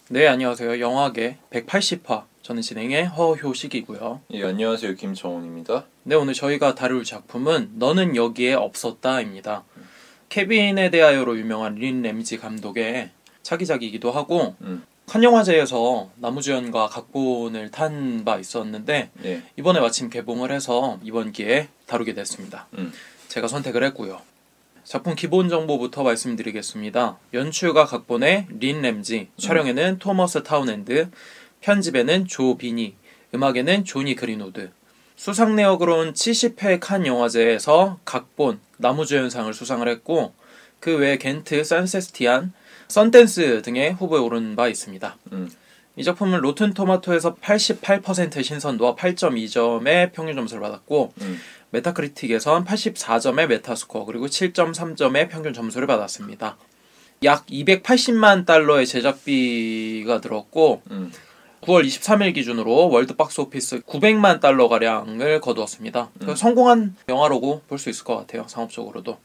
네, 안녕하세요. 영화계 180화. 저는 진행의 허효식이고요. 예, 안녕하세요. 김정훈입니다. 네, 오늘 저희가 다룰 작품은 너는 여기에 없었다입니다. 케빈에 대하여로 유명한 린 램지 감독의 차기작이기도 하고 칸 영화제에서 나무주연과 각본을 탄 바 있었는데 예. 이번에 마침 개봉을 해서 이번 기회에 다루게 됐습니다. 제가 선택을 했고요. 작품 기본 정보부터 말씀드리겠습니다. 연출과 각본의 린 램지, 촬영에는 토머스 타운핸드, 편집에는 조 비니, 음악에는 조니 그린우드. 수상 내역으로는 70회 칸 영화제에서 각본, 나무주연상을 수상을 했고 그 외에 겐트, 산세스티안, 썬댄스 등의 후보에 오른 바 있습니다. 이 작품은 로튼 토마토에서 88% 신선도와 8.2점의 평균 점수를 받았고 메타크리틱에선 84점의 메타스코어 그리고 7.3점의 평균 점수를 받았습니다. 약 280만 달러의 제작비가 들었고 9월 23일 기준으로 월드 박스오피스 900만 달러가량을 거두었습니다. 성공한 영화라고 볼 수 있을 것 같아요. 상업적으로도.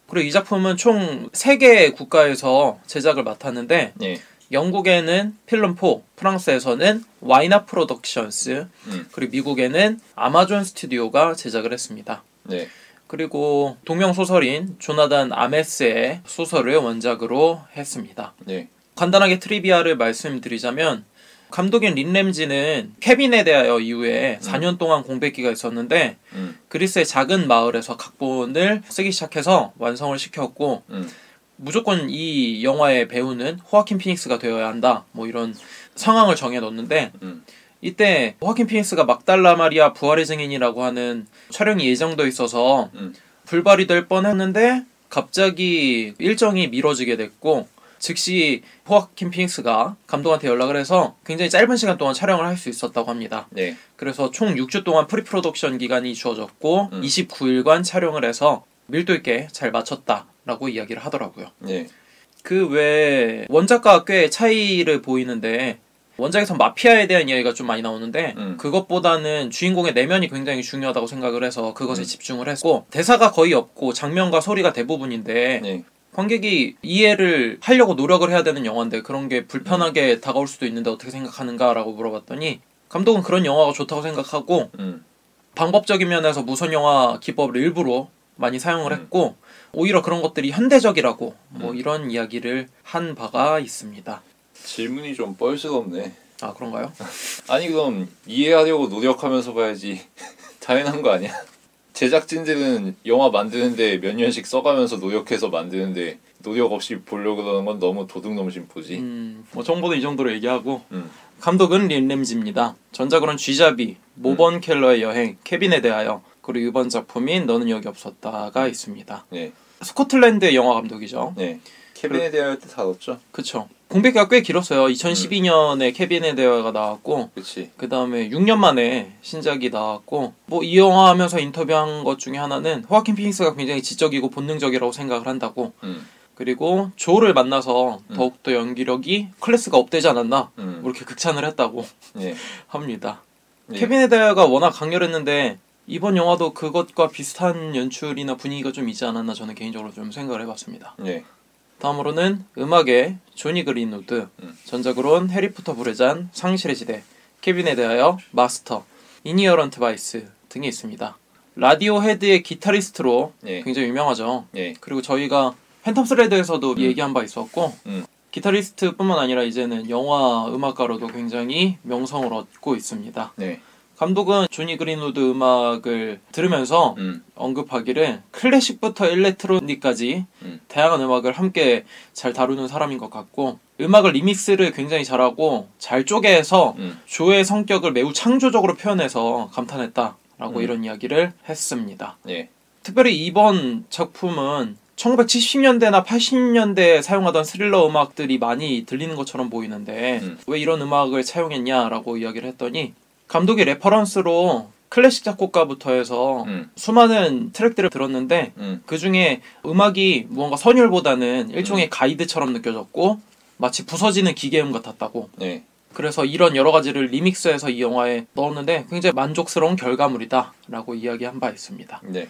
그리고 이 작품은 총 3개의 국가에서 제작을 맡았는데 예. 영국에는 필름4, 프랑스에서는 와이나 프로덕션스, 그리고 미국에는 아마존 스튜디오가 제작을 했습니다. 네. 그리고 동명소설인 조나단 아메스의 소설을 원작으로 했습니다. 네. 간단하게 트리비아를 말씀드리자면 감독인 린 램지는 케빈에 대하여 이후에 4년 동안 공백기가 있었는데 그리스의 작은 마을에서 각본을 쓰기 시작해서 완성을 시켰고 무조건 이 영화의 배우는 호아킨 피닉스가 되어야 한다 뭐 이런 상황을 정해놓는데 이때 호아킨 피닉스가 막달라 마리아 부활의 증인이라고 하는 촬영이 예정돼 있어서 불발이 될 뻔했는데 갑자기 일정이 미뤄지게 됐고 즉시 호아킨 피닉스가 감독한테 연락을 해서 굉장히 짧은 시간 동안 촬영을 할 수 있었다고 합니다. 네. 그래서 총 6주 동안 프리프로덕션 기간이 주어졌고 29일간 촬영을 해서 밀도 있게 잘 마쳤다라고 이야기를 하더라고요. 네. 그 외에 원작과 꽤 차이를 보이는데 원작에선 마피아에 대한 이야기가 좀 많이 나오는데 그것보다는 주인공의 내면이 굉장히 중요하다고 생각을 해서 그것에 집중을 했고 대사가 거의 없고 장면과 소리가 대부분인데 네. 관객이 이해를 하려고 노력을 해야 되는 영화인데 그런 게 불편하게 다가올 수도 있는데 어떻게 생각하는가라고 물어봤더니 감독은 그런 영화가 좋다고 생각하고 방법적인 면에서 무선 영화 기법을 일부러 많이 사용을 했고 오히려 그런 것들이 현대적이라고 뭐 이런 이야기를 한 바가 있습니다. 질문이 좀 뻘스럽네. 아 그런가요? 아니 그럼 이해하려고 노력하면서 봐야지. 당연한 거 아니야? 제작진들은 영화 만드는데 몇 년씩 써가면서 노력해서 만드는데 노력 없이 보려고 그러는 건 너무 도둑놈심보지. 뭐 정보는 이 정도로 얘기하고 감독은 린 램지입니다. 전작으로는 쥐잡이, 모번 켈러의 여행, 케빈에 대하여 그리고 이번 작품인 너는 여기 없었다가 있습니다. 네. 스코틀랜드의 영화 감독이죠. 네. 케빈에 대하여 때 다뤘죠. 그쵸. 공백기가 꽤 길었어요. 2012년에 케빈에 대하여가 나왔고 그치. 그 다음에 6년 만에 신작이 나왔고 뭐 이 영화 하면서 인터뷰한 것 중에 하나는 호아킨 피닉스가 굉장히 지적이고 본능적이라고 생각을 한다고 그리고 조를 만나서 더욱더 연기력이 클래스가 업되지 않았나 뭐 이렇게 극찬을 했다고 네. 합니다. 네. 케빈에 대하여가 워낙 강렬했는데 이번 영화도 그것과 비슷한 연출이나 분위기가 좀 있지 않았나 저는 개인적으로 좀 생각을 해봤습니다. 네. 다음으로는 음악의 조니 그린우드, 전작으로는 해리포터 불의 잔, 상실의 시대, 케빈에 대하여 마스터, 이니어런트 바이스 등이 있습니다. 라디오 헤드의 기타리스트로 네. 굉장히 유명하죠. 네. 그리고 저희가 팬텀 스레드에서도 얘기한 바 있었고 기타리스트뿐만 아니라 이제는 영화 음악가로도 굉장히 명성을 얻고 있습니다. 네. 감독은 조니 그린우드 음악을 들으면서 언급하기를 클래식부터 일렉트로닉까지 다양한 음악을 함께 잘 다루는 사람인 것 같고 음악을 리믹스를 굉장히 잘하고 잘 쪼개서 조의 성격을 매우 창조적으로 표현해서 감탄했다라고 이런 이야기를 했습니다. 네. 특별히 이번 작품은 1970년대나 80년대에 사용하던 스릴러 음악들이 많이 들리는 것처럼 보이는데 왜 이런 음악을 차용했냐라고 이야기를 했더니 감독이 레퍼런스로 클래식 작곡가부터 해서 수많은 트랙들을 들었는데 그 중에 음악이 무언가 선율보다는 일종의 가이드처럼 느껴졌고 마치 부서지는 기계음 같았다고. 네. 그래서 이런 여러 가지를 리믹스해서 이 영화에 넣었는데 굉장히 만족스러운 결과물이다 라고 이야기한 바 있습니다. 네.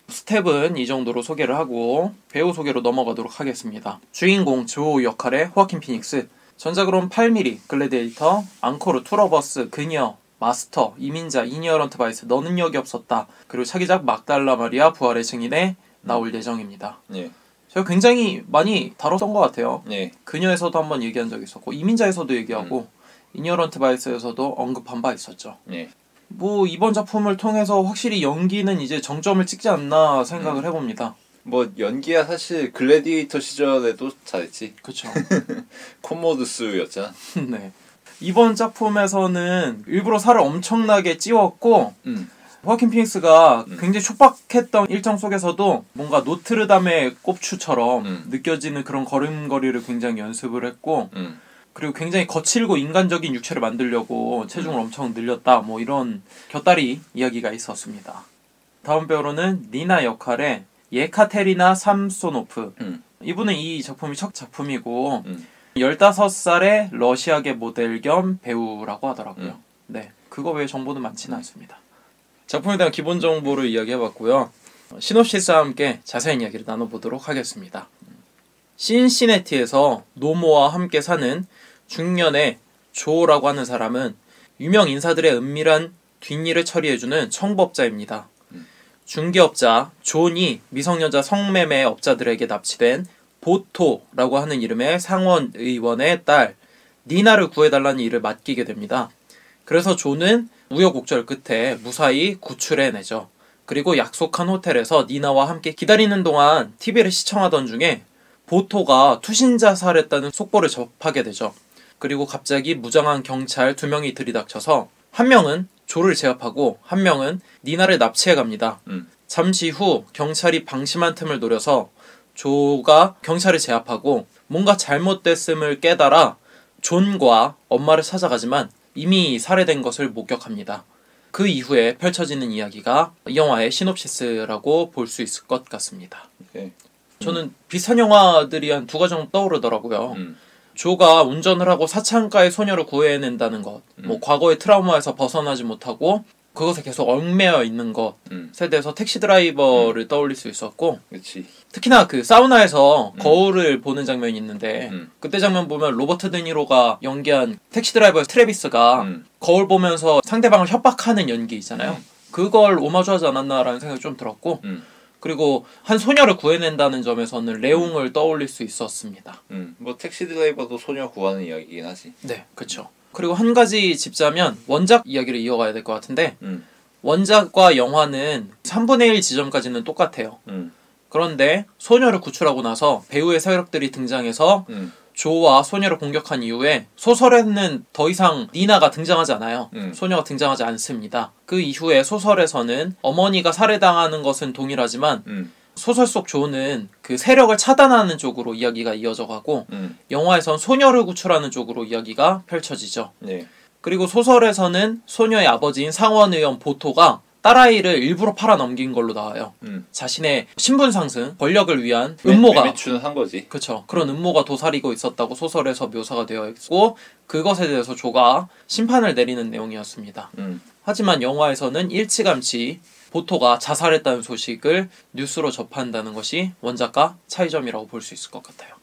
스텝은 이 정도로 소개를 하고 배우 소개로 넘어가도록 하겠습니다. 주인공 조 역할의 호아킨 피닉스, 전작으로는 8mm, 글래디에이터, 앙코르, 투러버스, 그녀, 마스터, 이민자, 이니어런트 바이스, 너는 여기 없었다. 그리고 차기작 막달라 마리아 부활의 증인에 나올 예정입니다. 예. 제가 굉장히 많이 다뤘던 것 같아요. 예. 그녀에서도 한번 얘기한 적이 있었고 이민자에서도 얘기하고 이니어런트 바이스에서도 언급한 바 있었죠. 예. 뭐 이번 작품을 통해서 확실히 연기는 이제 정점을 찍지 않나 생각을 해봅니다. 뭐 연기야 사실 글래디에이터 시절에도 잘했지. 그렇죠. 콤모드스였잖아. 네. 이번 작품에서는 일부러 살을 엄청나게 찌웠고 호아킨 피닉스가 굉장히 촉박했던 일정 속에서도 뭔가 노트르담의 꼽추처럼 느껴지는 그런 걸음걸이를 굉장히 연습을 했고 그리고 굉장히 거칠고 인간적인 육체를 만들려고 체중을 엄청 늘렸다 뭐 이런 곁다리 이야기가 있었습니다. 다음 배우로는 니나 역할의 예카테리나 삼소노프. 이분은 이 작품이 첫 작품이고 15살의 러시아계 모델 겸 배우라고 하더라고요. 네, 그거 외에 정보는 많지는 않습니다. 작품에 대한 기본 정보를 이야기해봤고요. 시놉시스와 함께 자세한 이야기를 나눠보도록 하겠습니다. 신시내티에서 노모와 함께 사는 중년의 조라고 하는 사람은 유명 인사들의 은밀한 뒷일을 처리해주는 청부업자입니다. 중개업자 존이 미성년자 성매매 업자들에게 납치된 보토라고 하는 이름의 상원 의원의 딸 니나를 구해달라는 일을 맡기게 됩니다. 그래서 존은 우여곡절 끝에 무사히 구출해내죠. 그리고 약속한 호텔에서 니나와 함께 기다리는 동안 TV를 시청하던 중에 보토가 투신자살했다는 속보를 접하게 되죠. 그리고 갑자기 무장한 경찰 2명이 들이닥쳐서 한 명은 조를 제압하고 한 명은 니나를 납치해 갑니다. 잠시 후 경찰이 방심한 틈을 노려서 조가 경찰을 제압하고 뭔가 잘못됐음을 깨달아 존과 엄마를 찾아가지만 이미 살해된 것을 목격합니다. 그 이후에 펼쳐지는 이야기가 이 영화의 시놉시스라고 볼 수 있을 것 같습니다. 오케이. 저는 비슷한 영화들이 한 2가지 정도 떠오르더라고요. 조가 운전을 하고 사창가의 소녀를 구해낸다는 것, 뭐 과거의 트라우마에서 벗어나지 못하고 그것에 계속 얽매여 있는 것에 대해서 택시 드라이버를 떠올릴 수 있었고, 그렇지. 특히나 그 사우나에서 거울을 보는 장면이 있는데 그때 장면 보면 로버트 드니로가 연기한 택시 드라이버 트래비스가 거울 보면서 상대방을 협박하는 연기 있잖아요. 그걸 오마주하지 않았나라는 생각이 좀 들었고, 그리고 한 소녀를 구해낸다는 점에서는 레옹을 떠올릴 수 있었습니다. 뭐 택시 드라이버도 소녀 구하는 이야기긴 하지. 네, 그렇죠. 그리고 한 가지 짚자면 원작 이야기를 이어가야 될 것 같은데 원작과 영화는 3분의 1 지점까지는 똑같아요. 그런데 소녀를 구출하고 나서 배우의 세력들이 등장해서 조와 소녀를 공격한 이후에 소설에는 더 이상 니나가 등장하지 않아요. 소녀가 등장하지 않습니다. 그 이후에 소설에서는 어머니가 살해당하는 것은 동일하지만 소설 속 조는 그 세력을 차단하는 쪽으로 이야기가 이어져 가고 영화에선 소녀를 구출하는 쪽으로 이야기가 펼쳐지죠. 네. 그리고 소설에서는 소녀의 아버지인 상원의원 보토가 딸아이를 일부러 팔아넘긴 걸로 나와요. 자신의 신분 상승, 권력을 위한 음모가 매매추는 한 거지. 그렇죠. 그런 음모가 도사리고 있었다고 소설에서 묘사가 되어 있고 그것에 대해서 조가 심판을 내리는 내용이었습니다. 하지만 영화에서는 일찌감치 보토가 자살했다는 소식을 뉴스로 접한다는 것이 원작과 차이점이라고 볼 수 있을 것 같아요.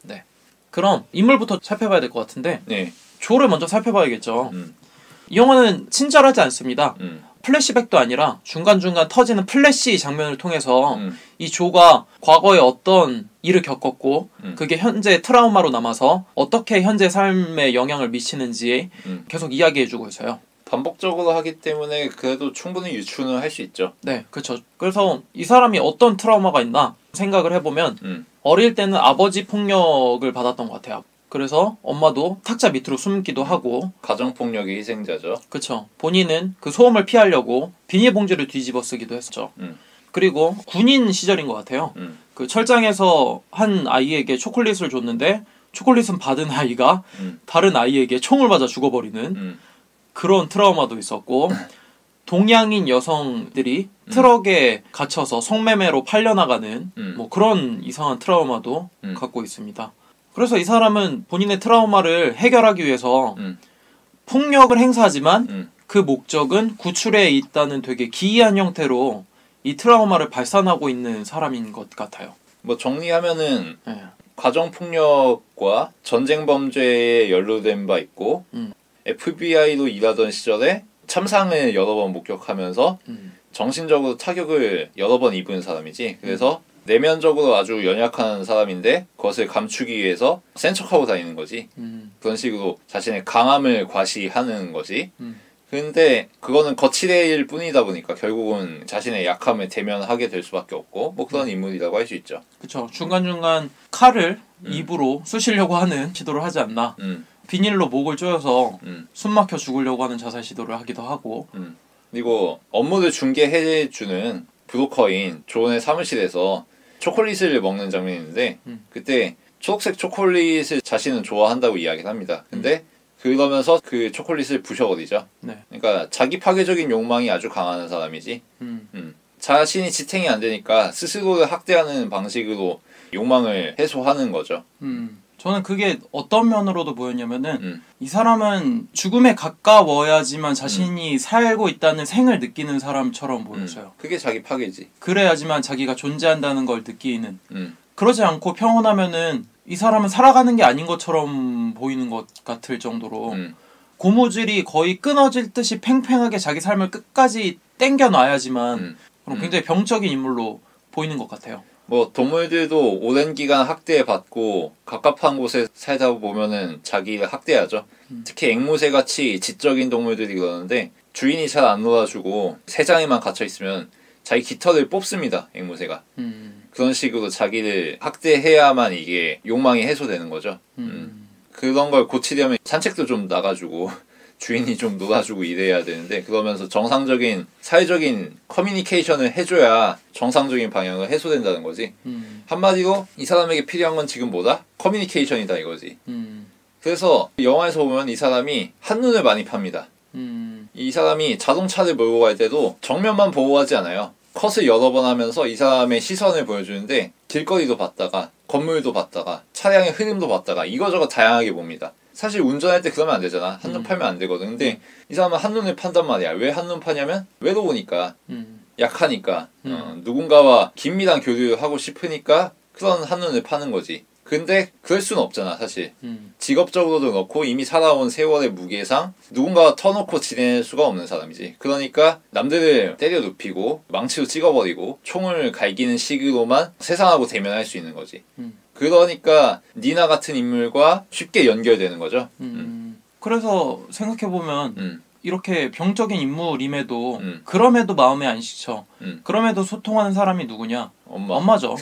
네. 그럼 인물부터 살펴봐야 될 것 같은데 네. 조를 먼저 살펴봐야겠죠. 이 영화는 친절하지 않습니다. 플래시백도 아니라 중간중간 터지는 플래시 장면을 통해서 이 조가 과거에 어떤 일을 겪었고 그게 현재 트라우마로 남아서 어떻게 현재 삶에 영향을 미치는지 계속 이야기해주고 있어요. 반복적으로 하기 때문에 그래도 충분히 유추는 할 수 있죠. 네, 그렇죠. 그래서 이 사람이 어떤 트라우마가 있나 생각을 해보면 어릴 때는 아버지 폭력을 받았던 것 같아요. 그래서 엄마도 탁자 밑으로 숨기도 하고 가정폭력의 희생자죠. 그렇죠. 본인은 그 소음을 피하려고 비닐봉지를 뒤집어 쓰기도 했었죠. 그리고 군인 시절인 것 같아요. 그 철장에서 한 아이에게 초콜릿을 줬는데 초콜릿은 받은 아이가 다른 아이에게 총을 맞아 죽어버리는 그런 트라우마도 있었고 동양인 여성들이 트럭에 갇혀서 성매매로 팔려나가는 뭐 그런 이상한 트라우마도 갖고 있습니다. 그래서 이 사람은 본인의 트라우마를 해결하기 위해서 폭력을 행사하지만 그 목적은 구출에 있다는 되게 기이한 형태로 이 트라우마를 발산하고 있는 사람인 것 같아요. 뭐 정리하면은 네. 가정폭력과 전쟁 범죄에 연루된 바 있고 FBI로 일하던 시절에 참상을 여러 번 목격하면서 정신적으로 타격을 여러 번 입은 사람이지. 그래서 내면적으로 아주 연약한 사람인데 그것을 감추기 위해서 센 척하고 다니는 거지. 그런 식으로 자신의 강함을 과시하는 거지. 근데 그거는 거칠일 뿐이다 보니까 결국은 자신의 약함을 대면하게 될 수밖에 없고 뭐 그런 인물이라고 할 수 있죠. 그렇죠. 중간중간 칼을 입으로 쑤시려고 하는 시도를 하지 않나. 비닐로 목을 조여서 숨 막혀 죽으려고 하는 자살 시도를 하기도 하고. 그리고 업무를 중개해주는 브로커인 존의 사무실에서 초콜릿을 먹는 장면이 있는데 그때 초록색 초콜릿을 자신은 좋아한다고 이야기를 합니다. 근데 그러면서 그 초콜릿을 부셔버리죠. 네. 그러니까 자기 파괴적인 욕망이 아주 강한 사람이지. 자신이 지탱이 안 되니까 스스로를 학대하는 방식으로 욕망을 해소하는 거죠. 저는 그게 어떤 면으로도 보였냐면은 이 사람은 죽음에 가까워야지만 자신이 살고 있다는 생을 느끼는 사람처럼 보였어요. 그게 자기 파괴지. 그래야지만 자기가 존재한다는 걸 느끼는. 그러지 않고 평온하면은 이 사람은 살아가는 게 아닌 것처럼 보이는 것 같을 정도로 고무줄이 거의 끊어질 듯이 팽팽하게 자기 삶을 끝까지 땡겨놔야지만 그럼 굉장히 병적인 인물로 보이는 것 같아요. 뭐 동물들도 오랜 기간 학대받고 갑갑한 곳에 살다 보면은 자기를 학대하죠. 특히 앵무새같이 지적인 동물들이 그러는데 주인이 잘 안 놀아주고 새장에만 갇혀있으면 자기 깃털을 뽑습니다. 앵무새가. 그런 식으로 자기를 학대해야만 이게 욕망이 해소되는 거죠. 그런 걸 고치려면 산책도 좀 나가주고 주인이 좀 놀아주고 이래야 되는데 그러면서 정상적인 사회적인 커뮤니케이션을 해줘야 정상적인 방향으로 해소된다는 거지. 한마디로 이 사람에게 필요한 건 지금 뭐다? 커뮤니케이션이다 이거지. 그래서 영화에서 보면 이 사람이 한눈을 많이 팝니다. 이 사람이 자동차를 몰고 갈 때도 정면만 보고 가지 않아요. 컷을 여러 번 하면서 이 사람의 시선을 보여주는데 길거리도 봤다가 건물도 봤다가 차량의 흐름도 봤다가 이거저거 다양하게 봅니다. 사실 운전할 때 그러면 안 되잖아. 한눈 팔면 안 되거든. 근데 이 사람은 한눈을 판단 말이야. 왜 한눈 파냐면 외로우니까 약하니까 누군가와 긴밀한 교류를 하고 싶으니까 그런 한눈을 파는 거지. 근데 그럴 수는 없잖아 사실. 직업적으로도 그렇고 이미 살아온 세월의 무게상 누군가가 터놓고 지낼 수가 없는 사람이지. 그러니까 남들을 때려 눕히고 망치로 찍어버리고 총을 갈기는 식으로만 세상하고 대면할 수 있는 거지. 그러니까 니나 같은 인물과 쉽게 연결되는 거죠. 그래서 생각해보면 이렇게 병적인 인물임에도 그럼에도 마음에 안 식혀. 그럼에도 소통하는 사람이 누구냐? 엄마죠.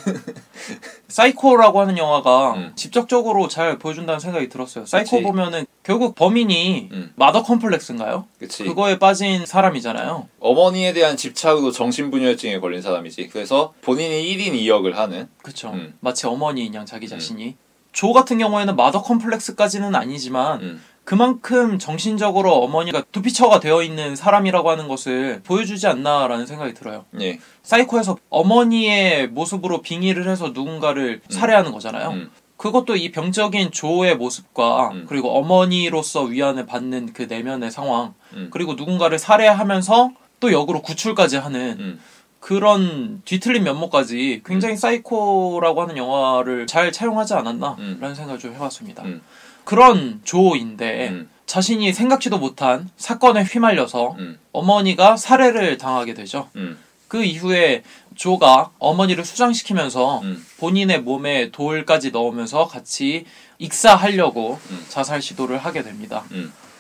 사이코라고 하는 영화가 직접적으로 잘 보여준다는 생각이 들었어요. 사이코 그치. 보면은 결국 범인이 마더 컴플렉스인가요? 그치. 그거에 빠진 사람이잖아요. 어머니에 대한 집착으로 정신분열증에 걸린 사람이지. 그래서 본인이 1인 2역을 하는. 그쵸. 마치 어머니인 양 자기 자신이. 조 같은 경우에는 마더 컴플렉스까지는 아니지만 그만큼 정신적으로 어머니가 두피처가 되어 있는 사람이라고 하는 것을 보여주지 않나라는 생각이 들어요. 예. 사이코에서 어머니의 모습으로 빙의를 해서 누군가를 살해하는 거잖아요. 그것도 이 병적인 조의 모습과 그리고 어머니로서 위안을 받는 그 내면의 상황 그리고 누군가를 살해하면서 또 역으로 구출까지 하는 그런 뒤틀린 면모까지 굉장히 사이코라고 하는 영화를 잘 차용하지 않았나라는 생각을 좀 해봤습니다. 그런 조인데 자신이 생각지도 못한 사건에 휘말려서 어머니가 살해를 당하게 되죠. 그 이후에 조가 어머니를 수장시키면서 본인의 몸에 돌까지 넣으면서 같이 익사하려고 자살 시도를 하게 됩니다.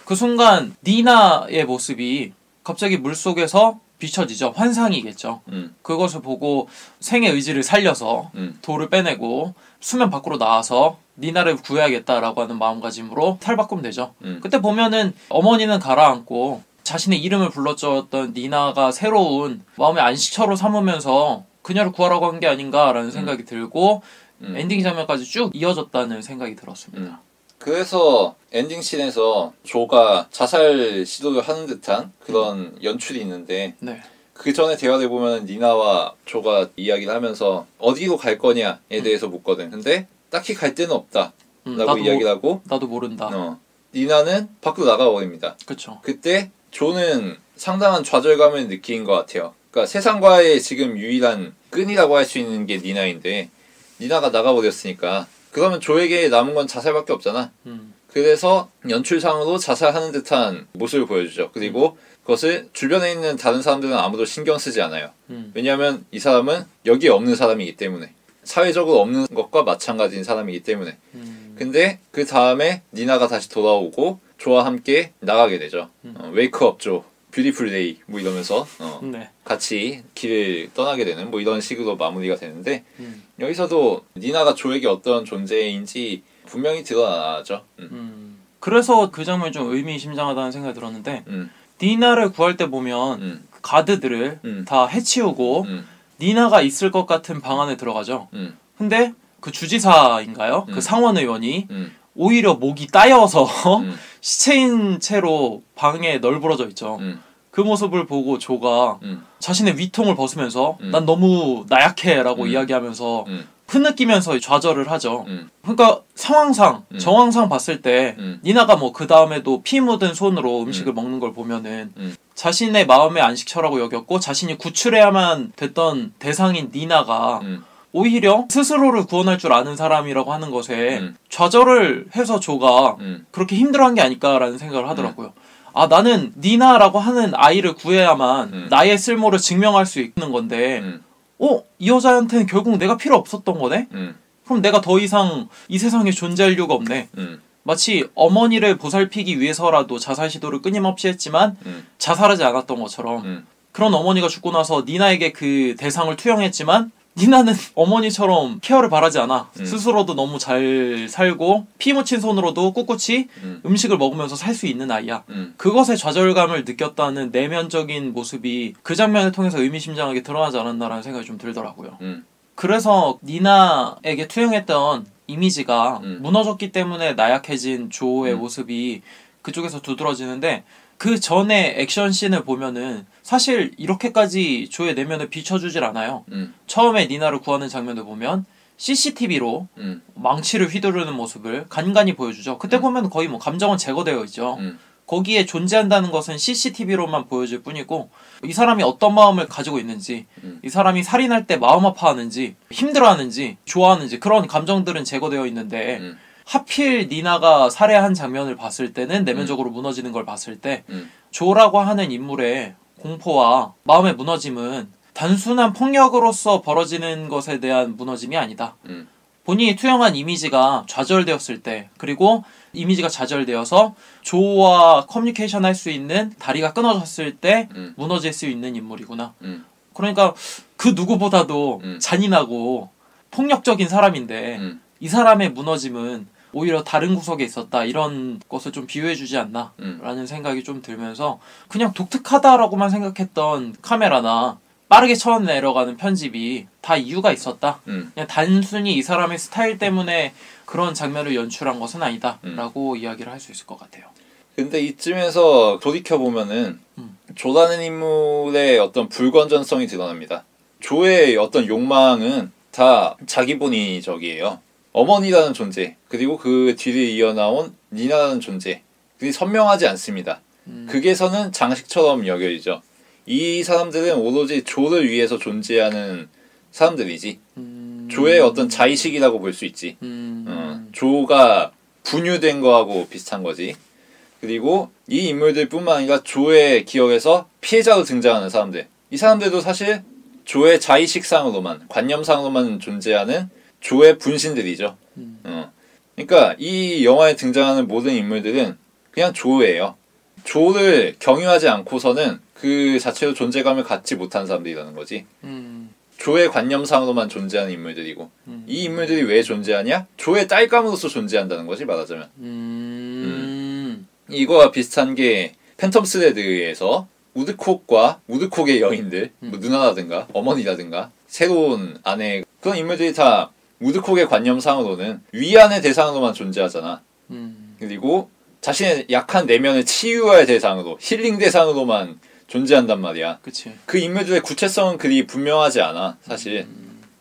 그 순간 니나의 모습이 갑자기 물속에서 비춰지죠. 환상이겠죠. 그것을 보고 생의 의지를 살려서 돌을 빼내고 수면 밖으로 나와서 니나를 구해야겠다라고 하는 마음가짐으로 탈바꿈 되죠. 그때 보면은 어머니는 가라앉고 자신의 이름을 불러주었던 니나가 새로운 마음의 안식처로 삼으면서 그녀를 구하라고 한 게 아닌가라는 생각이 들고 엔딩 장면까지 쭉 이어졌다는 생각이 들었습니다. 그래서 엔딩 씬에서 조가 자살 시도를 하는 듯한 그런 연출이 있는데 네. 그 전에 대화를 보면 니나와 조가 이야기를 하면서 어디로 갈 거냐에 대해서 묻거든. 근데 딱히 갈 데는 없다 라고 이야기를 하고 나도 모른다. 니나는 밖으로 나가버립니다. 그쵸. 그때 조는 상당한 좌절감을 느낀 것 같아요. 그러니까 세상과의 지금 유일한 끈이라고 할 수 있는 게 니나인데 니나가 나가버렸으니까 그러면 조에게 남은 건 자살밖에 없잖아. 그래서 연출상으로 자살하는 듯한 모습을 보여주죠. 그리고 그것을 주변에 있는 다른 사람들은 아무도 신경 쓰지 않아요. 왜냐하면 이 사람은 여기에 없는 사람이기 때문에, 사회적으로 없는 것과 마찬가지인 사람이기 때문에. 근데 그 다음에 니나가 다시 돌아오고 조와 함께 나가게 되죠. 웨이크업 조, 뷰티풀 데이 뭐 이러면서 네. 같이 길을 떠나게 되는 뭐 이런 식으로 마무리가 되는데, 여기서도 니나가 조에게 어떤 존재인지 분명히 드러나죠. 그래서 그 장면이 좀 의미심장하다는 생각이 들었는데 니나를 구할 때 보면 가드들을 다 해치우고 니나가 있을 것 같은 방 안에 들어가죠. 근데 그 주지사인가요? 그 상원 의원이 오히려 목이 따여서 시체인 채로 방에 널브러져 있죠. 그 모습을 보고 조가 자신의 위통을 벗으면서 난 너무 나약해 라고 이야기하면서 흐느끼면서 좌절을 하죠. 그러니까 상황상 정황상 봤을 때 니나가 뭐 그 다음에도 피 묻은 손으로 음식을 먹는 걸 보면은 자신의 마음의 안식처라고 여겼고 자신이 구출해야만 됐던 대상인 니나가 오히려 스스로를 구원할 줄 아는 사람이라고 하는 것에 좌절을 해서 조가 그렇게 힘들어한 게 아닐까라는 생각을 하더라고요. 아, 나는 니나라고 하는 아이를 구해야만 나의 쓸모를 증명할 수 있는 건데 이 여자한테는 결국 내가 필요 없었던 거네? 그럼 내가 더 이상 이 세상에 존재할 이유가 없네. 마치 어머니를 보살피기 위해서라도 자살 시도를 끊임없이 했지만 자살하지 않았던 것처럼 그런 어머니가 죽고 나서 니나에게 그 대상을 투영했지만 니나는 어머니처럼 케어를 바라지 않아. 스스로도 너무 잘 살고 피 묻힌 손으로도 꿋꿋이 음식을 먹으면서 살 수 있는 아이야. 그것에 좌절감을 느꼈다는 내면적인 모습이 그 장면을 통해서 의미심장하게 드러나지 않았나라는 생각이 좀 들더라고요. 그래서 니나에게 투영했던 이미지가 무너졌기 때문에 나약해진 조의 모습이 그쪽에서 두드러지는데, 그 전에 액션씬을 보면은 사실 이렇게까지 조의 내면을 비춰주질 않아요. 처음에 니나를 구하는 장면을 보면 CCTV로 망치를 휘두르는 모습을 간간히 보여주죠. 그때 보면 거의 뭐 감정은 제거되어 있죠. 거기에 존재한다는 것은 CCTV로만 보여질 뿐이고, 이 사람이 어떤 마음을 가지고 있는지, 이 사람이 살인할 때 마음 아파하는지, 힘들어하는지, 좋아하는지, 그런 감정들은 제거되어 있는데 하필 니나가 살해한 장면을 봤을 때는 내면적으로 무너지는 걸 봤을 때 조라고 하는 인물의 공포와 마음의 무너짐은 단순한 폭력으로서 벌어지는 것에 대한 무너짐이 아니다. 본인이 투영한 이미지가 좌절되었을 때, 그리고 이미지가 좌절되어서 조와 커뮤니케이션 할 수 있는 다리가 끊어졌을 때 무너질 수 있는 인물이구나. 그러니까 그 누구보다도 잔인하고 폭력적인 사람인데 이 사람의 무너짐은 오히려 다른 구석에 있었다, 이런 것을 좀 비유해주지 않나 라는 생각이 좀 들면서, 그냥 독특하다라고만 생각했던 카메라나 빠르게 쳐내려가는 편집이 다 이유가 있었다. 그냥 단순히 이 사람의 스타일 때문에 그런 장면을 연출한 것은 아니다 라고 이야기를 할 수 있을 것 같아요. 근데 이쯤에서 돌이켜보면은 조라는 인물의 어떤 불건전성이 드러납니다. 조의 어떤 욕망은 다 자기 본인적이에요. 어머니라는 존재, 그리고 그 뒤를 이어나온 니나라는 존재, 그게 선명하지 않습니다. 극에서는 장식처럼 여겨지죠. 이 사람들은 오로지 조를 위해서 존재하는 사람들이지. 조의 어떤 자의식이라고 볼 수 있지. 조가 분유된 거하고 비슷한 거지. 그리고 이 인물들 뿐만 아니라 조의 기억에서 피해자로 등장하는 사람들, 이 사람들도 사실 조의 자의식상으로만, 관념상으로만 존재하는 조의 분신들이죠. 그러니까 이 영화에 등장하는 모든 인물들은 그냥 조예요. 조를 경유하지 않고서는 그 자체로 존재감을 갖지 못한 사람들이라는 거지. 조의 관념상으로만 존재하는 인물들이고, 이 인물들이 왜 존재하냐? 조의 딸감으로서 존재한다는 거지, 말하자면. 이거와 비슷한 게 팬텀 스레드에서 우드콕과 우드콕의 여인들, 뭐 누나라든가 어머니라든가 새로운 아내, 그런 인물들이 다 우드콕의 관념상으로는 위안의 대상으로만 존재하잖아. 그리고 자신의 약한 내면을 치유할 대상으로, 힐링 대상으로만 존재한단 말이야. 그치. 그 인물들의 구체성은 그리 분명하지 않아, 사실.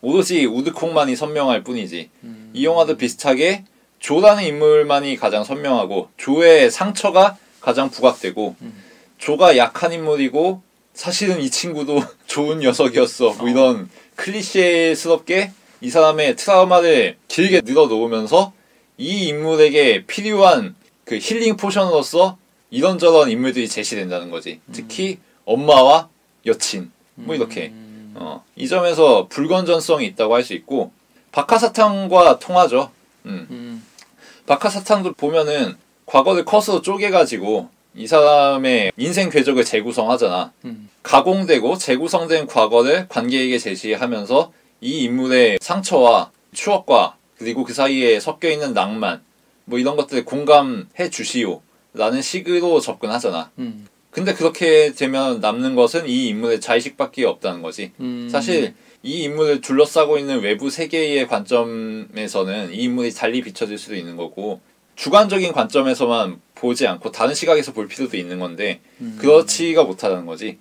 오로지 우드콕만이 선명할 뿐이지. 이 영화도 비슷하게 조라는 인물만이 가장 선명하고, 조의 상처가 가장 부각되고, 조가 약한 인물이고 사실은 이 친구도 좋은 녀석이었어, 뭐 이런 클리셰스럽게 이 사람의 트라우마를 길게 늘어놓으면서 이 인물에게 필요한 그 힐링 포션으로서 이런저런 인물들이 제시된다는 거지. 특히 엄마와 여친 뭐 이렇게 이 점에서 불건전성이 있다고 할 수 있고 박하사탕과 통하죠. 박하사탕도 보면은 과거를 컷으로 쪼개가지고 이 사람의 인생 궤적을 재구성하잖아. 가공되고 재구성된 과거를 관객에게 제시하면서 이 인물의 상처와 추억과 그리고 그 사이에 섞여있는 낭만 뭐 이런 것들을 공감해 주시오 라는 식으로 접근하잖아. 근데 그렇게 되면 남는 것은 이 인물의 자의식밖에 없다는 거지. 사실 이 인물을 둘러싸고 있는 외부 세계의 관점에서는 이 인물이 달리 비춰질 수도 있는 거고 주관적인 관점에서만 보지 않고 다른 시각에서 볼 필요도 있는 건데 그렇지가 못하다는 거지.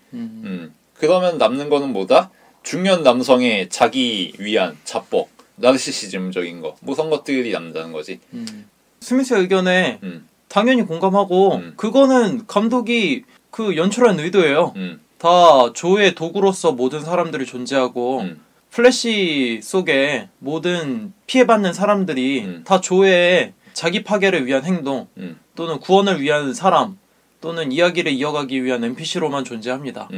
그러면 남는 거는 뭐다? 중년 남성의 자기 위안, 자뻑, 나르시시즘적인 거, 뭐 그런 것들이 남는다는 거지. 스미스의 의견에 당연히 공감하고 그거는 감독이 그 연출한 의도예요. 다 조의 도구로서 모든 사람들이 존재하고 플래시 속에 모든 피해받는 사람들이 다 조의 자기 파괴를 위한 행동 또는 구원을 위한 사람 또는 이야기를 이어가기 위한 NPC로만 존재합니다.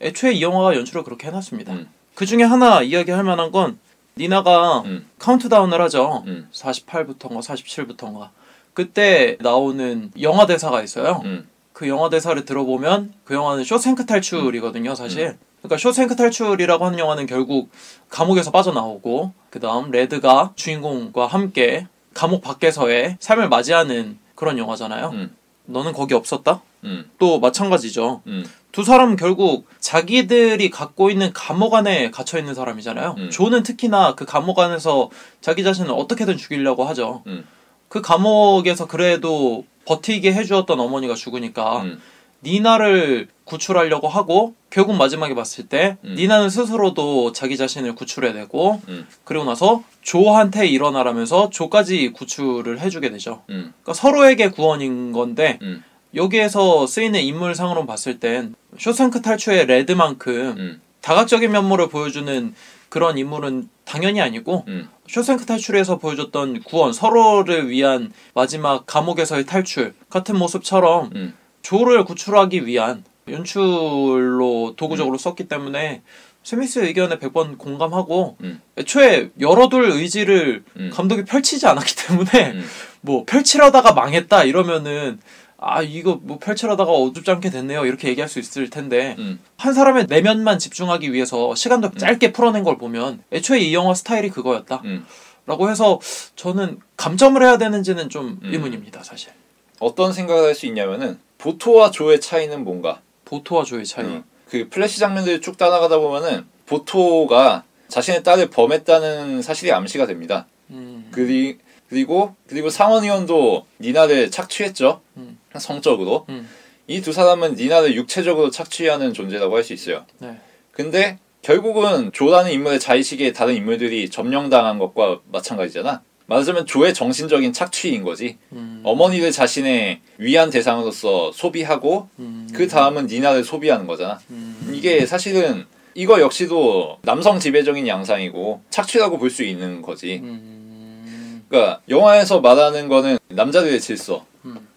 애초에 이 영화가 연출을 그렇게 해놨습니다. 그 중에 하나 이야기할 만한 건 니나가 카운트다운을 하죠. 48부터인가 47부터인가 그때 나오는 영화 대사가 있어요. 그 영화 대사를 들어보면 그 영화는 쇼생크 탈출이거든요 사실. 그러니까 쇼생크 탈출이라고 하는 영화는 결국 감옥에서 빠져나오고 그 다음 레드가 주인공과 함께 감옥 밖에서의 삶을 맞이하는 그런 영화잖아요. 너는 거기 없었다? 또 마찬가지죠. 두 사람은 결국 자기들이 갖고 있는 감옥 안에 갇혀있는 사람이잖아요. 조는 특히나 그 감옥 안에서 자기 자신을 어떻게든 죽이려고 하죠. 그 감옥에서 그래도 버티게 해주었던 어머니가 죽으니까 니나를 구출하려고 하고 결국 마지막에 봤을 때 니나는 스스로도 자기 자신을 구출해내고 그리고 나서 조한테 일어나라면서 조까지 구출을 해주게 되죠. 그러니까 서로에게 구원인 건데 여기에서 쓰이는 인물상으로 봤을 땐 쇼생크 탈출의 레드만큼 다각적인 면모를 보여주는 그런 인물은 당연히 아니고 쇼생크 탈출에서 보여줬던 구원, 서로를 위한 마지막 감옥에서의 탈출 같은 모습처럼 조를 구출하기 위한 연출로 도구적으로 썼기 때문에 스미스의 의견에 100번 공감하고 애초에 열어둘 의지를 감독이 펼치지 않았기 때문에 뭐 펼치려다가 망했다 이러면은 아 이거 뭐 펼치려다가 어둡지 않게 됐네요 이렇게 얘기할 수 있을 텐데 한 사람의 내면만 집중하기 위해서 시간도 짧게 풀어낸 걸 보면 애초에 이 영화 스타일이 그거였다 라고 해서 저는 감점을 해야 되는지는 좀 의문입니다 사실. 어떤 생각을 할 수 있냐면은 보토와 조의 차이는 뭔가? 보토와 조의 차이. 그 플래시 장면들을 쭉 따라가다 보면은 보토가 자신의 딸을 범했다는 사실이 암시가 됩니다. 그리고 상원의원도 니나를 착취했죠. 성적으로. 이 두 사람은 니나를 육체적으로 착취하는 존재라고 할 수 있어요. 네. 근데 결국은 조라는 인물의 자의식에 다른 인물들이 점령당한 것과 마찬가지잖아. 말하자면 조의 정신적인 착취인 거지. 어머니를 자신의 위안 대상으로서 소비하고 그 다음은 니나를 소비하는 거잖아. 이게 사실은 이거 역시도 남성 지배적인 양상이고 착취라고 볼 수 있는 거지. 그러니까 영화에서 말하는 거는 남자들의 질서,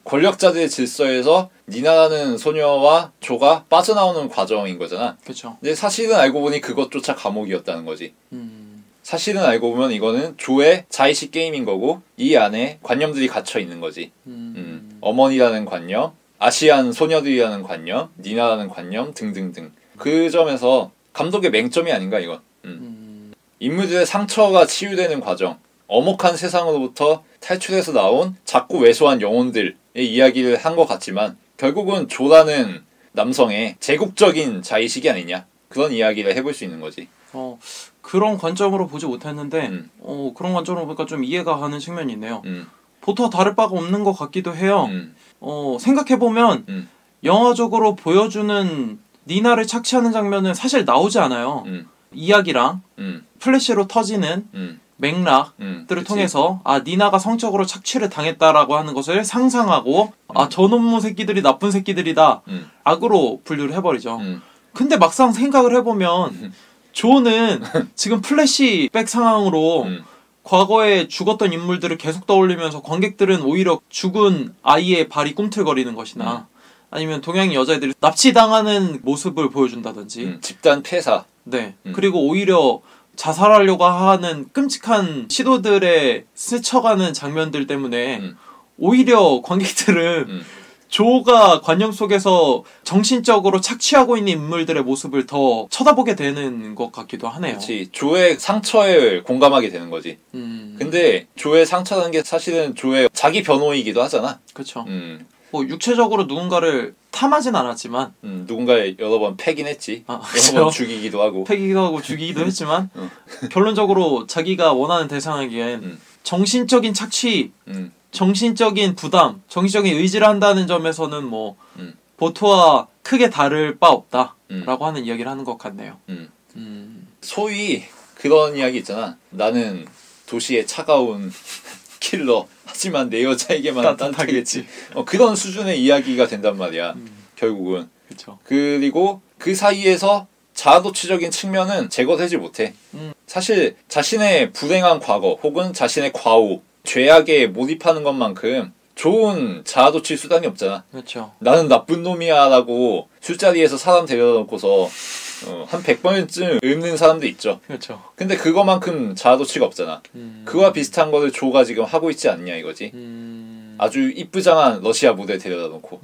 권력자들의 질서에서 니나라는 소녀와 조가 빠져나오는 과정인 거잖아. 그렇죠. 근데 사실은 알고 보니 그것조차 감옥이었다는 거지. 사실은 알고 보면 이거는 조의 자의식 게임인 거고 이 안에 관념들이 갇혀 있는 거지. 어머니라는 관념, 아시안 소녀들이라는 관념, 니나라는 관념 등등등. 그 점에서 감독의 맹점이 아닌가 이건. 인물들의 상처가 치유되는 과정, 엄혹한 세상으로부터 탈출해서 나온 작고 왜소한 영혼들의 이야기를 한 것 같지만 결국은 조라는 남성의 제국적인 자의식이 아니냐 그런 이야기를 해볼 수 있는 거지. 그런 관점으로 보지 못했는데 그런 관점으로 보니까 좀 이해가 가는 측면이 있네요. 보토와 다를 바가 없는 것 같기도 해요. 생각해보면 영화적으로 보여주는 니나를 착취하는 장면은 사실 나오지 않아요. 이야기랑 플래시로 터지는 맥락들을 통해서 아 니나가 성적으로 착취를 당했다라고 하는 것을 상상하고 아 저놈의 새끼들이 나쁜 새끼들이다 악으로 분류를 해버리죠. 근데 막상 생각을 해보면 조는 지금 플래시백 상황으로 과거에 죽었던 인물들을 계속 떠올리면서 관객들은 오히려 죽은 아이의 발이 꿈틀거리는 것이나 아니면 동양인 여자애들이 납치당하는 모습을 보여준다든지 집단 폐사. 네. 그리고 오히려 자살하려고 하는 끔찍한 시도들에 스쳐가는 장면들 때문에 오히려 관객들은 조가 관념 속에서 정신적으로 착취하고 있는 인물들의 모습을 더 쳐다보게 되는 것 같기도 하네요. 그렇지. 조의 상처에 공감하게 되는 거지. 근데 조의 상처라는 게 사실은 조의 자기 변호이기도 하잖아. 그렇죠. 뭐 육체적으로 누군가를 탐하진 않았지만 누군가를 여러 번 패긴 했지. 여러 번 죽이기도 하고. 패기도 하고 죽이기도 했지만 결론적으로 자기가 원하는 대상에겐 정신적인 착취, 정신적인 부담, 정신적인 의지를 한다는 점에서는 뭐 보토와 크게 다를 바 없다라고 하는 이야기를 하는 것 같네요. 소위 그런 이야기 있잖아. 나는 도시의 차가운 킬러. 하지만 내 여자에게만 따뜻하겠지. 그런 수준의 이야기가 된단 말이야. 결국은. 그쵸. 그리고 그 사이에서 자아도취적인 측면은 제거되지 못해. 사실 자신의 불행한 과거 혹은 자신의 과오, 죄악에 몰입하는 것만큼 좋은 자아도취 수단이 없잖아. 그렇죠. 나는 나쁜 놈이야 라고 술자리에서 사람 데려다 놓고서 한 100번쯤 읊는 사람도 있죠. 그렇죠. 근데 그거만큼 자아도취가 없잖아. 그와 비슷한 거를 조가 지금 하고 있지 않냐 이거지. 아주 이쁘장한 러시아 무대 데려다 놓고.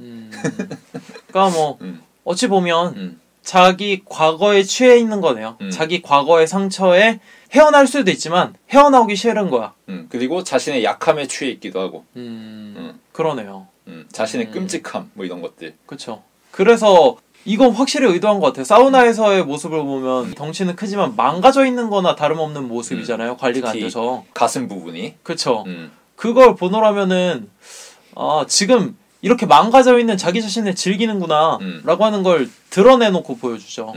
그러니까 뭐 어찌 보면 자기 과거에 취해 있는 거네요. 자기 과거의 상처에 헤어날 수도 있지만 헤어나오기 싫은 거야. 그리고 자신의 약함에 취해 있기도 하고. 그러네요. 자신의 끔찍함 뭐 이런 것들. 그렇죠. 그래서 이건 확실히 의도한 것 같아요. 사우나에서의 모습을 보면 덩치는 크지만 망가져 있는 거나 다름없는 모습이잖아요. 관리가 안 돼서. 가슴 부분이. 그렇죠. 그걸 보노라면은 지금 이렇게 망가져 있는 자기 자신을 즐기는구나 라고 하는 걸 드러내놓고 보여주죠.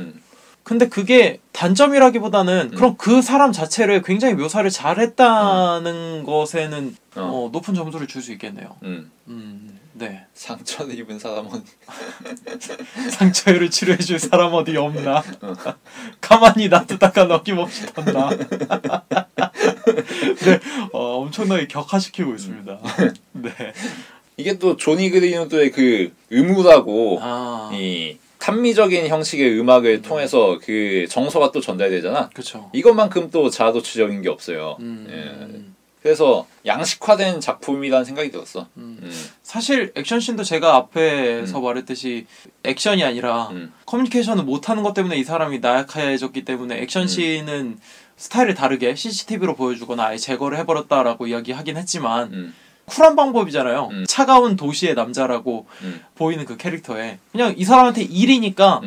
근데 그게 단점이라기보다는 그럼 그 사람 자체를 굉장히 묘사를 잘했다는 것에는 높은 점수를 줄 수 있겠네요. 네. 상처를 입은 사람 어디 상처를 치료해줄 사람 어디 없나? 가만히 놔두다가 넘김없이 던나. 네, 엄청나게 격화시키고 있습니다. 네. 이게 또 조니 그린우드의 그 의무라고 이 탐미적인 형식의 음악을 통해서 그 정서가 또 전달되잖아. 그렇죠. 이것만큼 또 자아도취적인 게 없어요. 예. 그래서 양식화된 작품이라는 생각이 들었어. 사실 액션씬도 제가 앞에서 말했듯이 액션이 아니라 커뮤니케이션을 못하는 것 때문에 이 사람이 나약해졌기 때문에 액션씬은 스타일을 다르게 CCTV로 보여주거나 아예 제거를 해버렸다라고 이야기하긴 했지만 쿨한 방법이잖아요. 차가운 도시의 남자라고 보이는 그 캐릭터에 그냥 이 사람한테 일이니까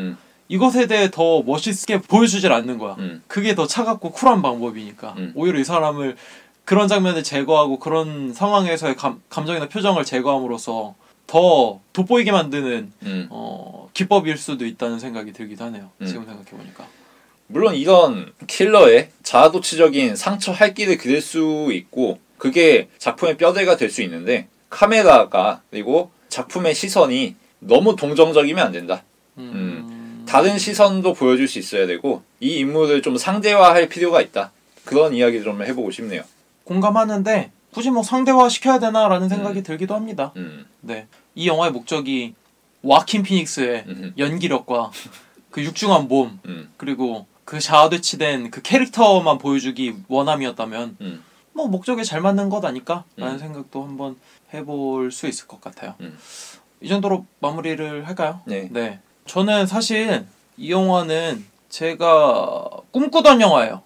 이것에 대해 더 멋있게 보여주질 않는 거야. 그게 더 차갑고 쿨한 방법이니까 오히려 이 사람을 그런 장면을 제거하고 그런 상황에서의 감정이나 표정을 제거함으로써 더 돋보이게 만드는 기법일 수도 있다는 생각이 들기도 하네요. 지금 생각해보니까. 물론 이런 킬러의 자아도취적인 상처 할기를 그릴 수 있고 그게 작품의 뼈대가 될 수 있는데 카메라가 그리고 작품의 시선이 너무 동정적이면 안 된다. 다른 시선도 보여줄 수 있어야 되고 이 인물을 좀 상대화할 필요가 있다. 그런 이야기를 좀 해보고 싶네요. 공감하는데 굳이 뭐 상대화 시켜야 되나라는 생각이 들기도 합니다. 네, 이 영화의 목적이 와킨 피닉스의 연기력과 그 육중한 몸 그리고 그 자아도취된 그 캐릭터만 보여주기 원함이었다면 뭐 목적에 잘 맞는 것 아닐까라는 생각도 한번 해볼 수 있을 것 같아요. 이 정도로 마무리를 할까요? 네. 저는 사실 이 영화는 제가 꿈꾸던 영화예요.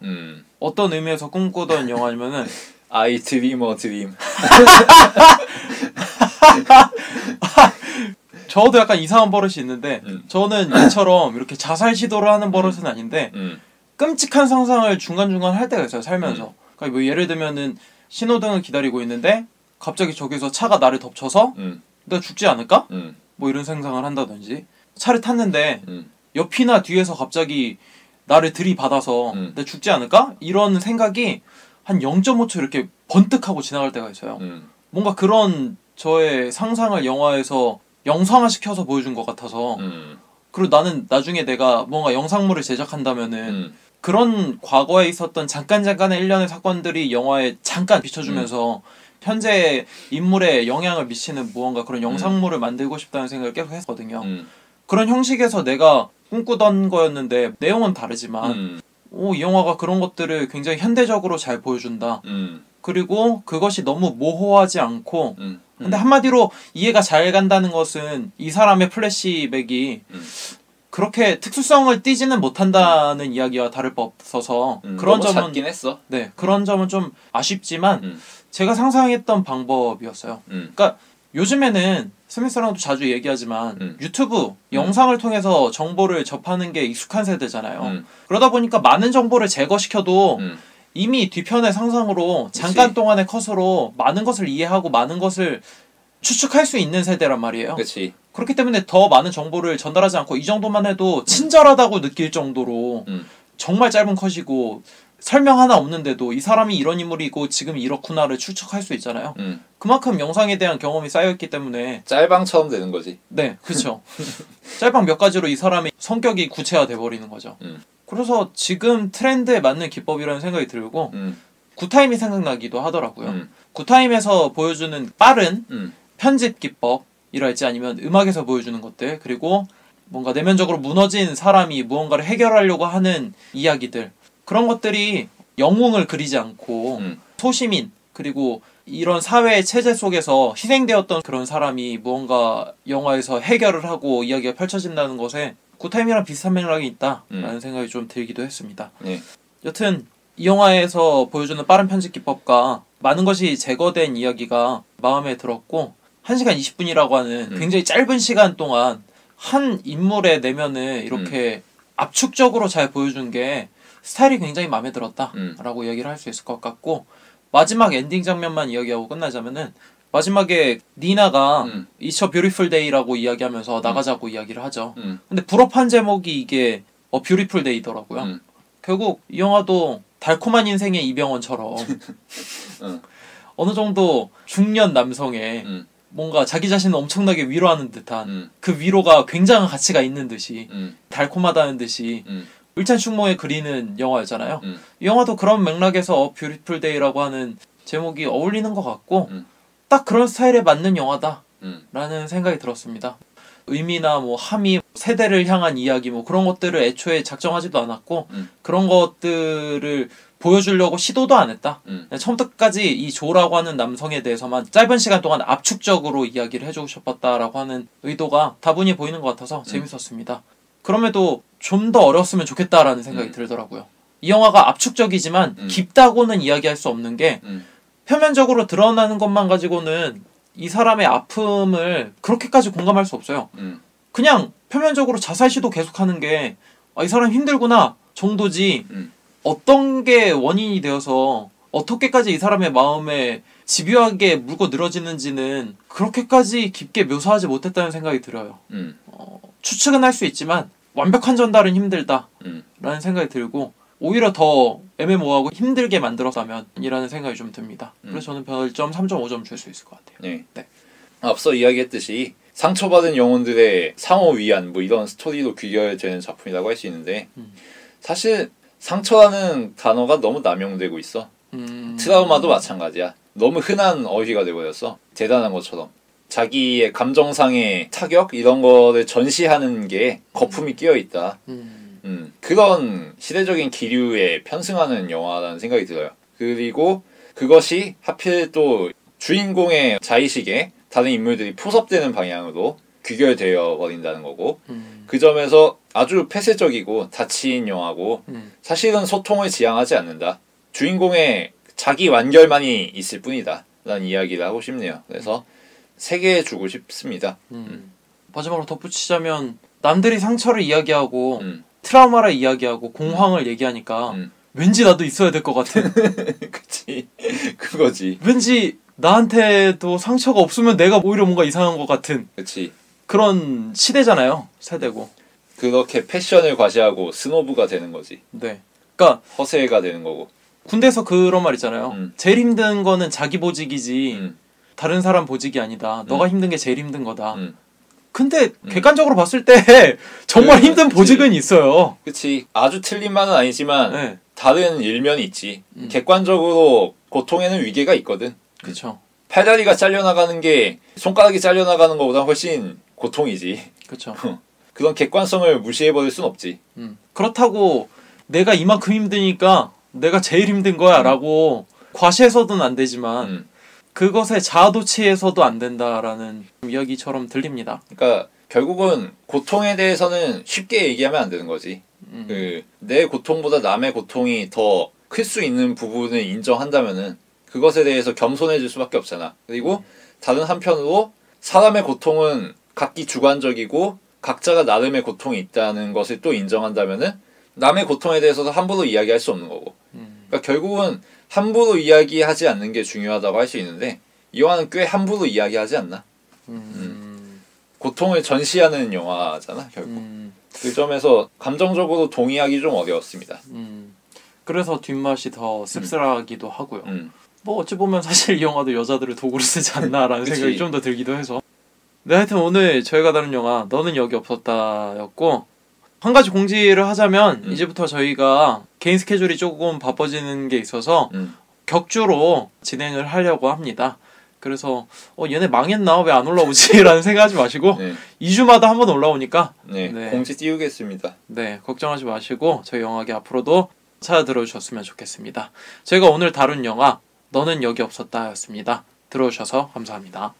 어떤 의미에서 꿈꾸던 영화냐면은 I dream a dream. 저도 약간 이상한 버릇이 있는데 저는 얘처럼 이렇게 자살 시도를 하는 버릇은 아닌데 끔찍한 상상을 중간중간 할 때가 있어요. 살면서. 그러니까 뭐 예를 들면은 신호등을 기다리고 있는데 갑자기 저기서 차가 나를 덮쳐서 내가 죽지 않을까? 뭐 이런 상상을 한다든지 차를 탔는데 옆이나 뒤에서 갑자기 나를 들이받아서 내가 죽지 않을까? 이런 생각이 한 0.5초 이렇게 번뜩하고 지나갈 때가 있어요. 뭔가 그런 저의 상상을 영화에서 영상화시켜서 보여준 것 같아서 그리고 나는 나중에 내가 뭔가 영상물을 제작한다면은 그런 과거에 있었던 잠깐의 일련의 사건들이 영화에 잠깐 비춰주면서 현재 인물에 영향을 미치는 무언가 그런 영상물을 만들고 싶다는 생각을 계속 했거든요. 그런 형식에서 내가 꿈꾸던 거였는데 내용은 다르지만 이 영화가 그런 것들을 굉장히 현대적으로 잘 보여준다. 그리고 그것이 너무 모호하지 않고 근데 한마디로 이해가 잘 간다는 것은 이 사람의 플래시백이 그렇게 특수성을 띠지는 못한다는 이야기와 다를 바 없어서 그런 점은 작긴 했어. 네, 그런 점은 좀 아쉽지만 제가 상상했던 방법이었어요. 그러니까 요즘에는 스미스랑도 자주 얘기하지만 유튜브 영상을 통해서 정보를 접하는 게 익숙한 세대잖아요. 그러다 보니까 많은 정보를 제거시켜도 이미 뒤편의 상상으로 잠깐 동안의 컷으로 많은 것을 이해하고 많은 것을 추측할 수 있는 세대란 말이에요. 그치. 그렇기 때문에 더 많은 정보를 전달하지 않고 이 정도만 해도 친절하다고 느낄 정도로 정말 짧은 컷이고 설명 하나 없는데도 이 사람이 이런 인물이고 지금 이렇구나를 추측할 수 있잖아요. 그만큼 영상에 대한 경험이 쌓여있기 때문에 짤방처럼 되는 거지. 네, 그렇죠. 짤방 몇 가지로 이 사람의 성격이 구체화돼 버리는 거죠. 그래서 지금 트렌드에 맞는 기법이라는 생각이 들고 굿타임이 생각나기도 하더라고요. 굿타임에서 보여주는 빠른 편집 기법이랄지 아니면 음악에서 보여주는 것들 그리고 뭔가 내면적으로 무너진 사람이 무언가를 해결하려고 하는 이야기들 그런 것들이 영웅을 그리지 않고 소시민 그리고 이런 사회의 체제 속에서 희생되었던 그런 사람이 무언가 영화에서 해결을 하고 이야기가 펼쳐진다는 것에 굿타임이랑 비슷한 맥락이 있다라는 생각이 좀 들기도 했습니다. 네. 여튼 이 영화에서 보여주는 빠른 편집 기법과 많은 것이 제거된 이야기가 마음에 들었고 1시간 20분이라고 하는 굉장히 짧은 시간 동안 한 인물의 내면을 이렇게 압축적으로 잘 보여준 게 스타일이 굉장히 마음에 들었다라고 이야기를 할 수 있을 것 같고 마지막 엔딩 장면만 이야기하고 끝나자면은 마지막에 니나가 It's a beautiful day라고 이야기하면서 나가자고 이야기를 하죠. 근데 불어판 제목이 이게 A beautiful day더라고요. 결국 이 영화도 달콤한 인생의 이병헌처럼 어느 정도 중년 남성의 뭔가 자기 자신을 엄청나게 위로하는 듯한 그 위로가 굉장한 가치가 있는 듯이 달콤하다는 듯이 울찬충몽에 그리는 영화였잖아요. 이 영화도 그런 맥락에서 뷰티풀 데이라고 하는 제목이 어울리는 것 같고 딱 그런 스타일에 맞는 영화다라는 생각이 들었습니다. 의미나 뭐 함의, 세대를 향한 이야기 뭐 그런 것들을 애초에 작정하지도 않았고 그런 것들을 보여주려고 시도도 안 했다. 처음부터 끝까지 이 조라고 하는 남성에 대해서만 짧은 시간 동안 압축적으로 이야기를 해주고 싶었다라고 하는 의도가 다분히 보이는 것 같아서 재밌었습니다. 그럼에도 좀 더 어렸으면 좋겠다라는 생각이 들더라고요. 이 영화가 압축적이지만 깊다고는 이야기할 수 없는 게 표면적으로 드러나는 것만 가지고는 이 사람의 아픔을 그렇게까지 공감할 수 없어요. 그냥 표면적으로 자살 시도 계속하는 게 이 사람 힘들구나 정도지 어떤 게 원인이 되어서 어떻게까지 이 사람의 마음에 집요하게 물고 늘어지는지는 그렇게까지 깊게 묘사하지 못했다는 생각이 들어요. 추측은 할 수 있지만 완벽한 전달은 힘들다라는 생각이 들고 오히려 더 애매모호하고 힘들게 만들었다면 이라는 생각이 좀 듭니다. 그래서 저는 별점 3.5점 줄 수 있을 것 같아요. 네. 네. 앞서 이야기했듯이 상처받은 영혼들의 상호 위안 뭐 이런 스토리로 귀결되는 작품이라고 할 수 있는데 사실 상처라는 단어가 너무 남용되고 있어. 트라우마도 마찬가지야. 너무 흔한 어휘가 돼버렸어. 대단한 것처럼. 자기의 감정상의 타격 이런 거를 전시하는 게 거품이 끼어있다. 그런 시대적인 기류에 편승하는 영화라는 생각이 들어요. 그리고 그것이 하필 또 주인공의 자의식에 다른 인물들이 포섭되는 방향으로 귀결되어 버린다는 거고 그 점에서 아주 폐쇄적이고 닫힌 영화고 사실은 소통을 지향하지 않는다. 주인공의 자기 완결만이 있을 뿐이다 라는 이야기를 하고 싶네요. 그래서 3개 주고 싶습니다. 마지막으로 덧붙이자면 남들이 상처를 이야기하고 트라우마를 이야기하고 공황을 얘기하니까 왠지 나도 있어야 될 것 같은 그치 그거지. 왠지 나한테도 상처가 없으면 내가 오히려 뭔가 이상한 것 같은 그치 그런 시대잖아요. 세대고 그렇게 패션을 과시하고 스노브가 되는 거지. 네, 그러니까 허세가 되는 거고. 군대에서 그런 말 있잖아요. 제일 힘든 거는 자기 보직이지 다른 사람 보직이 아니다. 너가 힘든 게 제일 힘든 거다. 근데 객관적으로 봤을 때 정말 힘든 보직은 있어요. 그치. 아주 틀린 말은 아니지만 네. 다른 일면이 있지. 객관적으로 고통에는 위계가 있거든. 그쵸. 팔다리가 잘려나가는 게 손가락이 잘려나가는 것보다 훨씬 고통이지. 그쵸. 그런 객관성을 무시해버릴 순 없지. 그렇다고 내가 이만큼 힘드니까 내가 제일 힘든 거야 라고 과시해서는 안 되지만 그것에 자아도취해서도 안 된다라는 이야기처럼 들립니다. 그러니까 결국은 고통에 대해서는 쉽게 얘기하면 안 되는 거지. 내 고통보다 남의 고통이 더 클 수 있는 부분을 인정한다면은 그것에 대해서 겸손해질 수밖에 없잖아. 그리고 다른 한편으로 사람의 고통은 각기 주관적이고 각자가 나름의 고통이 있다는 것을 또 인정한다면은 남의 고통에 대해서도 함부로 이야기할 수 없는 거고. 그러니까 결국은 함부로 이야기하지 않는 게 중요하다고 할 수 있는데 이 영화는 꽤 함부로 이야기하지 않나? 고통을 전시하는 영화잖아 결국. 그 점에서 감정적으로 동의하기 좀 어려웠습니다. 그래서 뒷맛이 더 씁쓸하기도 하고요. 뭐 어찌 보면 사실 이 영화도 여자들을 도구로 쓰지 않나라는 생각이 좀 더 들기도 해서. 네, 하여튼 오늘 저희가 다룬 영화 너는 여기 없었다였고, 한 가지 공지를 하자면 이제부터 저희가 개인 스케줄이 조금 바빠지는 게 있어서 격주로 진행을 하려고 합니다. 그래서 얘네 망했나? 왜 안 올라오지? 라는 생각하지 마시고 2주마다 한 번 올라오니까 네, 공지 띄우겠습니다. 네, 걱정하지 마시고 저희 영화계 앞으로도 찾아 들어주셨으면 좋겠습니다. 저희가 오늘 다룬 영화 너는 여기 없었다 였습니다. 들어주셔서 감사합니다.